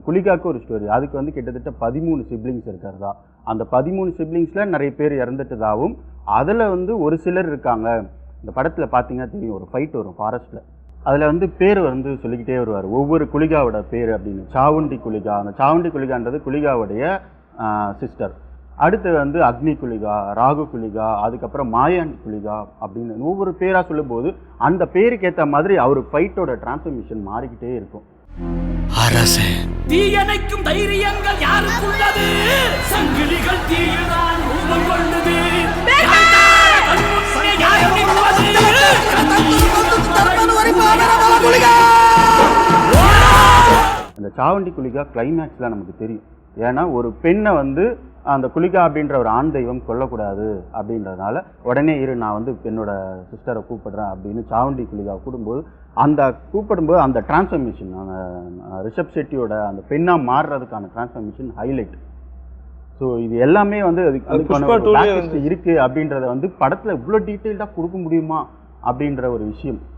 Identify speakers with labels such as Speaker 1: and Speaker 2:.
Speaker 1: குளிகாக்கு ஒரு ஸ்டோரி. அதுக்கு வந்து கிட்டத்தட்ட 13 சிப்லிங்ஸ் இருக்கிறதா. அந்த 13 சிப்லிங்ஸ்ல நிறைய பேர் இறந்துட்டதாகவும், அதுல வந்து ஒரு சிலர் இருக்காங்க. இந்த படத்துல பார்த்தீங்கன்னா தெரியும், ஒரு ஃபைட் வரும் ஃபாரஸ்ட்ல. அதுல வந்து பேர் வந்து சொல்லிக்கிட்டே வருவார், ஒவ்வொரு குளிகாவோட பேர் அப்படின்னு. சாவுண்டி குளிகா, அந்த சாவுண்டி குளிகான்றது குளிகாவுடைய சிஸ்டர். அடுத்து வந்து அக்னி குளிகா, ராகு குளிகா, அதுக்கப்புறம் மாயாண்டி குளிகா அப்படின்னு ஒவ்வொரு பேரா சொல்லும்போது அந்த பேருக்கு ஏற்ற மாதிரி அவர் ஃபைட்டோட டிரான்ஸ்ஃபர்மேஷன் மாறிக்கிட்டே இருக்கும்.
Speaker 2: அரசே, தீயணைக்கும் தைரியங்கள் யாருக்குள்ளது? சங்கிலிகள் தீயினால் ரூபம் கொண்டது.
Speaker 1: அந்த சாவண்டி குளிகா கிளைமேக்ஸ்ல நமக்கு தெரியும். ஏன்னா ஒரு பெண்ணை வந்து அந்த குளிகா அப்படின்ற ஒரு ஆண் தெய்வம் கொல்லக்கூடாது அப்படின்றதுனால, உடனே இரு நான் வந்து என்னோட சிஸ்டரை கூப்பிடுறேன் அப்படின்னு சாவண்டி குளிகா கூடும்போது, அந்த கூப்பிடும்போது அந்த டிரான்ஸ்ஃபர்மேஷன், அந்த ரிஷப் ஷெட்டியோட அந்த பெண்ணா மாறுறதுக்கான டிரான்ஸ்ஃபர்மேஷன் ஹைலைட். ஸோ இது எல்லாமே வந்து அதுக்கான இருக்கு அப்படின்றத வந்து படத்துல இவ்வளோ டீட்டெயில்டாக கொடுக்க முடியுமா அப்படின்ற ஒரு விஷயம்.